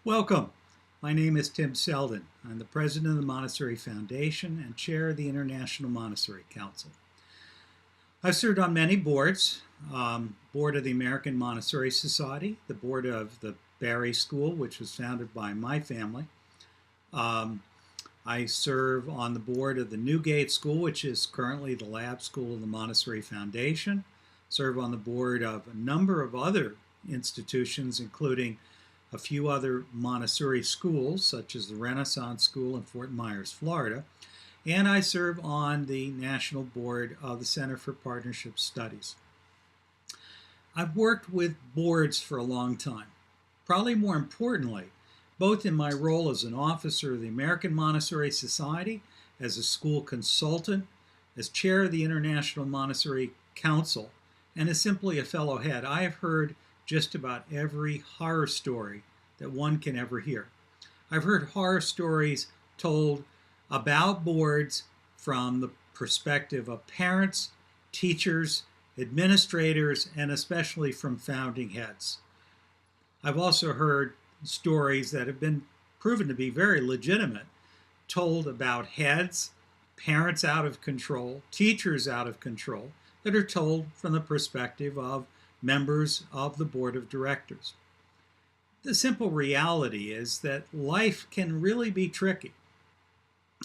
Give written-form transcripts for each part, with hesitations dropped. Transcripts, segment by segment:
Welcome. My name is Tim Selden. I'm the president of the Montessori Foundation and chair of the International Montessori Council. I've served on many boards, board of the American Montessori Society, the board of the Barry School, which was founded by my family. I serve on the board of the Newgate School, which is currently the lab school of the Montessori Foundation. Serve on the board of a number of other institutions, including a few other Montessori schools, such as the Renaissance School in Fort Myers, Florida. And I serve on the national board of the Center for Partnership Studies. I've worked with boards for a long time. Probably more importantly, both in my role as an officer of the American Montessori Society, as a school consultant, as chair of the International Montessori Council, and as simply a fellow head, I have heard just about every horror story that one can ever hear. I've heard horror stories told about boards from the perspective of parents, teachers, administrators, and especially from founding heads. I've also heard stories that have been proven to be very legitimate, told about heads, parents out of control, teachers out of control, that are told from the perspective of members of the board of directors. The simple reality is that life can really be tricky.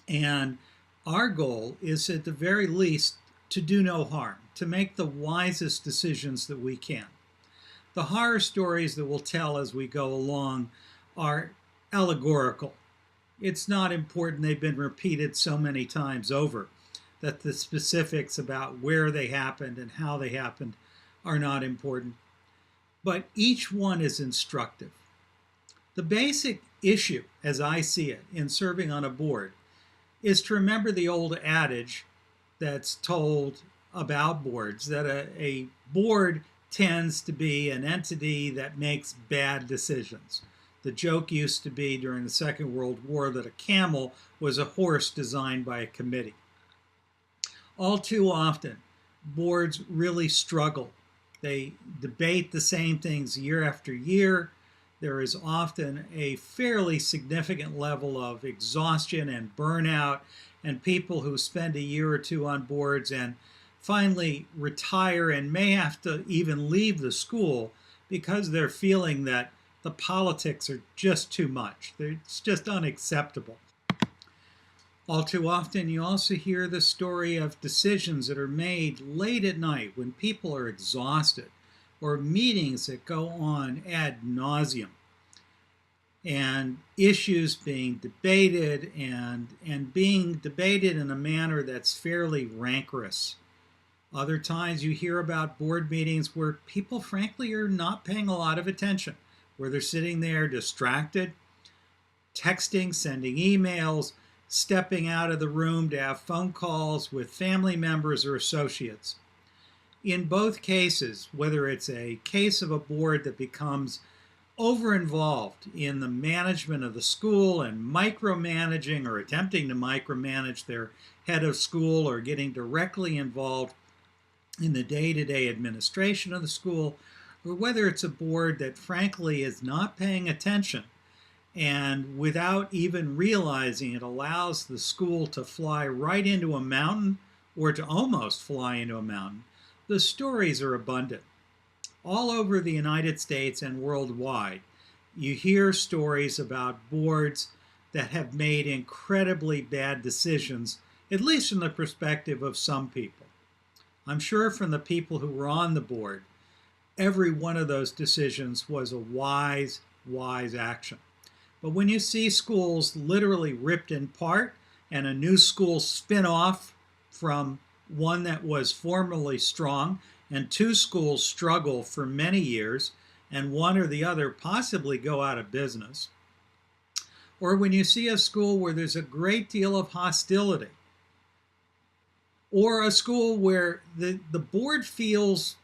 And our goal is, at the very least, to do no harm, to make the wisest decisions that we can. The horror stories that we'll tell as we go along are allegorical. It's not important. They've been repeated so many times over that the specifics about where they happened and how they happened are not important. But each one is instructive. The basic issue, as I see it, in serving on a board is to remember the old adage that's told about boards, that a board tends to be an entity that makes bad decisions. The joke used to be during the Second World War that a camel was a horse designed by a committee. All too often, boards really struggle. They debate the same things year after year. There is often a fairly significant level of exhaustion and burnout, and people who spend a year or two on boards and finally retire and may have to even leave the school because they're feeling that the politics are just too much. It's just unacceptable. All too often, you also hear the story of decisions that are made late at night when people are exhausted, or meetings that go on ad nauseum, and issues being debated and being debated in a manner that's fairly rancorous. Other times you hear about board meetings where people frankly are not paying a lot of attention, where they're sitting there distracted, texting, sending emails, stepping out of the room to have phone calls with family members or associates. In both cases, whether it's a case of a board that becomes over-involved in the management of the school and micromanaging or attempting to micromanage their head of school, or getting directly involved in the day-to-day administration of the school, or whether it's a board that frankly is not paying attention and without even realizing it allows the school to fly right into a mountain or to almost fly into a mountain, the stories are abundant. All over the United States and worldwide, you hear stories about boards that have made incredibly bad decisions, at least from the perspective of some people. I'm sure from the people who were on the board, every one of those decisions was a wise action. But when you see schools literally ripped in part and a new school spin off from one that was formerly strong, and two schools struggle for many years, and one or the other possibly go out of business, or when you see a school where there's a great deal of hostility, or a school where the board feels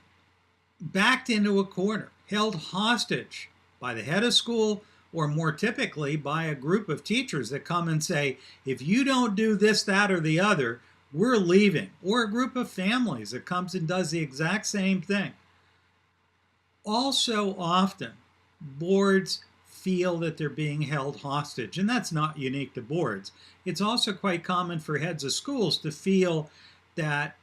backed into a corner, held hostage by the head of school, or more typically by a group of teachers that come and say, if you don't do this, that, or the other, we're leaving, or a group of families that comes and does the exact same thing. Also often, boards feel that they're being held hostage. And that's not unique to boards. It's also quite common for heads of schools to feel that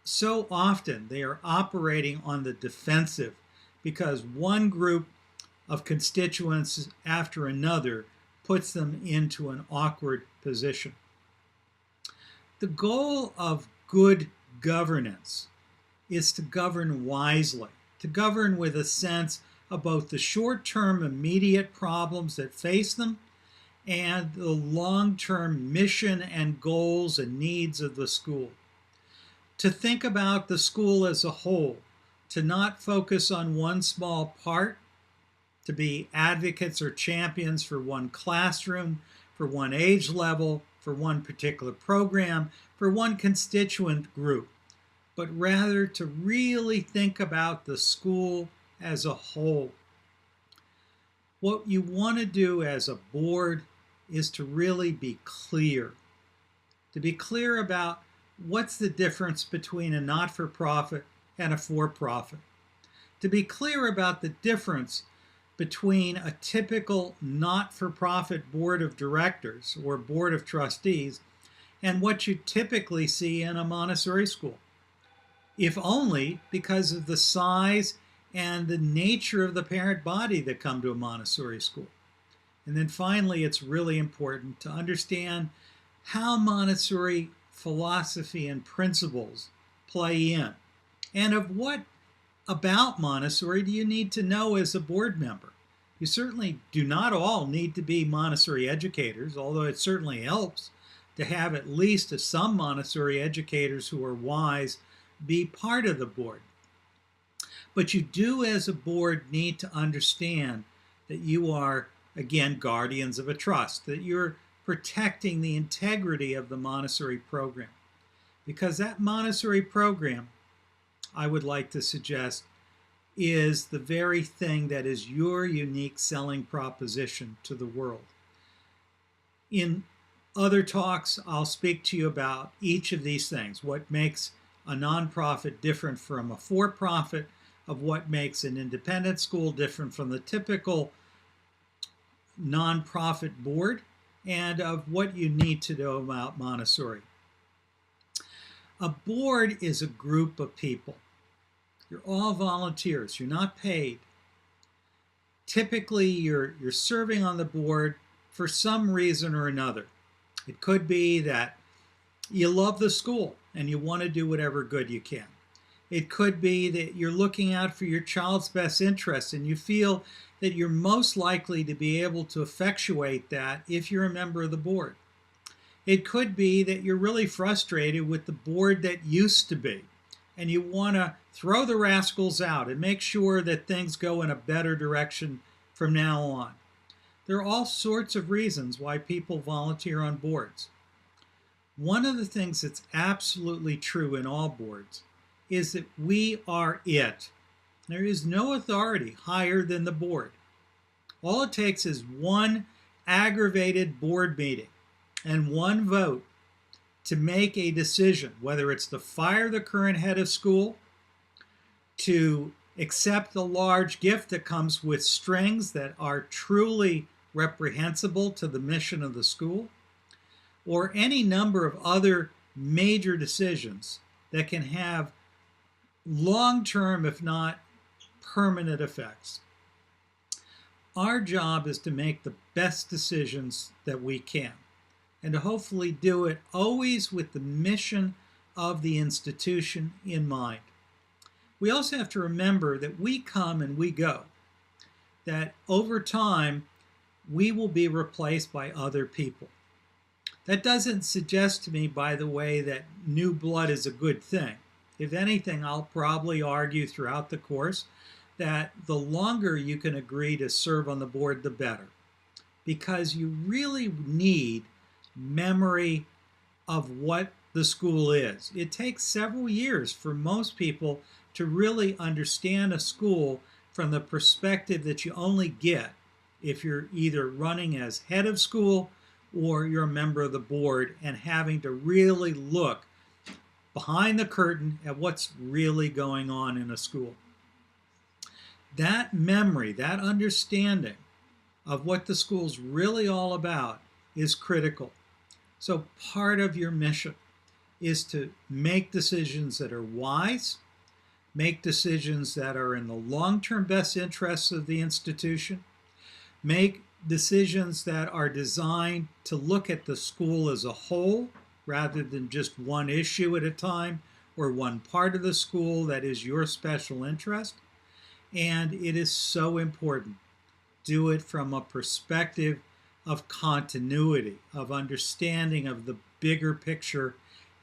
so often they are operating on the defensive because one group of constituents after another puts them into an awkward position. The goal of good governance is to govern wisely, to govern with a sense of both the short-term immediate problems that face them and the long-term mission and goals and needs of the school. To think about the school as a whole, to not focus on one small part, to be advocates or champions for one classroom, for one age level, for one particular program, for one constituent group, but rather to really think about the school as a whole. What you want to do as a board is to really be clear. To be clear about what's the difference between a not-for-profit and a for-profit. To be clear about the difference between a typical not-for-profit board of directors or board of trustees and what you typically see in a Montessori school, if only because of the size and the nature of the parent body that come to a Montessori school. And then finally, it's really important to understand how Montessori philosophy and principles play in, and of what about Montessori do you need to know as a board member. You certainly do not all need to be Montessori educators, although it certainly helps to have at least some Montessori educators who are wise be part of the board. But you do as a board need to understand that you are, again, guardians of a trust, that you're protecting the integrity of the Montessori program. Because that Montessori program, I would like to suggest, is the very thing that is your unique selling proposition to the world. In other talks, I'll speak to you about each of these things, what makes a nonprofit different from a for-profit, of what makes an independent school different from the typical nonprofit board, and of what you need to know about Montessori. A board is a group of people. You're all volunteers. You're not paid. Typically, you're serving on the board for some reason or another. It could be that you love the school and you want to do whatever good you can. It could be that you're looking out for your child's best interests and you feel that you're most likely to be able to effectuate that if you're a member of the board. It could be that you're really frustrated with the board that used to be and you want to throw the rascals out and make sure that things go in a better direction from now on. There are all sorts of reasons why people volunteer on boards. One of the things that's absolutely true in all boards is that we are it. There is no authority higher than the board. All it takes is one aggravated board meeting and one vote to make a decision, whether it's to fire the current head of school, to accept the large gift that comes with strings that are truly reprehensible to the mission of the school, or any number of other major decisions that can have long-term, if not permanent effects. Our job is to make the best decisions that we can, and to hopefully do it always with the mission of the institution in mind. We also have to remember that we come and we go, that over time we will be replaced by other people. That doesn't suggest to me, by the way, that new blood is a good thing. If anything, I'll probably argue throughout the course that the longer you can agree to serve on the board, the better. Because you really need memory of what the school is. It takes several years for most people to really understand a school from the perspective that you only get if you're either running as head of school or you're a member of the board and having to really look behind the curtain at what's really going on in a school. That memory, that understanding of what the school's really all about is critical. So part of your mission is to make decisions that are wise, make decisions that are in the long-term best interests of the institution, make decisions that are designed to look at the school as a whole rather than just one issue at a time or one part of the school that is your special interest. And it is so important. Do it from a perspective of continuity, of understanding of the bigger picture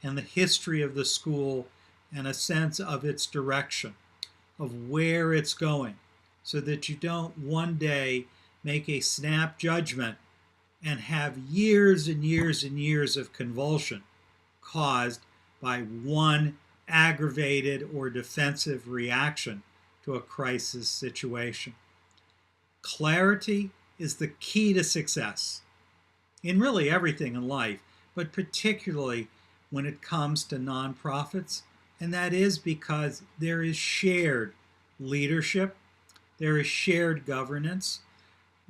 and the history of the school and a sense of its direction, of where it's going, so that you don't one day make a snap judgment and have years and years and years of convulsion caused by one aggravated or defensive reaction to a crisis situation. Clarity is the key to success in really everything in life, but particularly when it comes to nonprofits, and that is because there is shared leadership, there is shared governance.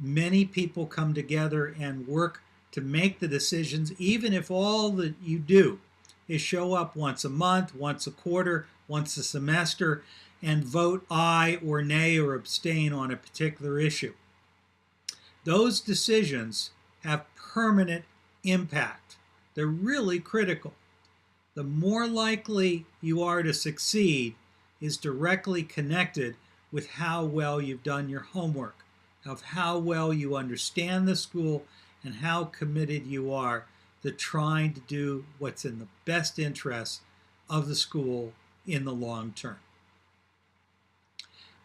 Many people come together and work to make the decisions, even if all that you do is show up once a month, once a quarter, once a semester, and vote aye or nay or abstain on a particular issue. Those decisions have permanent impact. They're really critical. The more likely you are to succeed is directly connected with how well you've done your homework, of how well you understand the school, and how committed you are to trying to do what's in the best interest of the school in the long term.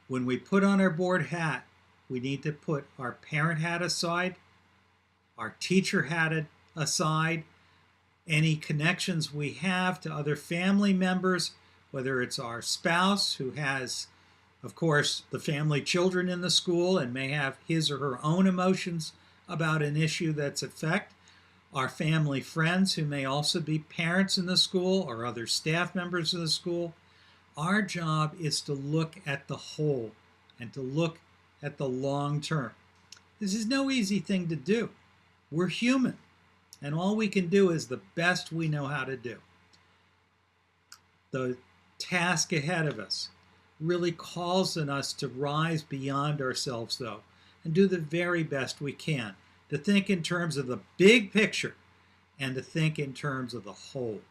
When we put on our board hat, we need to put our parent hat aside, our teacher hat aside, any connections we have to other family members, whether it's our spouse who has, of course, the family children in the school and may have his or her own emotions about an issue that's affect, our family friends who may also be parents in the school or other staff members of the school. Our job is to look at the whole and to look at the long term. This is no easy thing to do. We're human, and all we can do is the best we know how to do. The task ahead of us really calls on us to rise beyond ourselves, though, and do the very best we can, to think in terms of the big picture and to think in terms of the whole.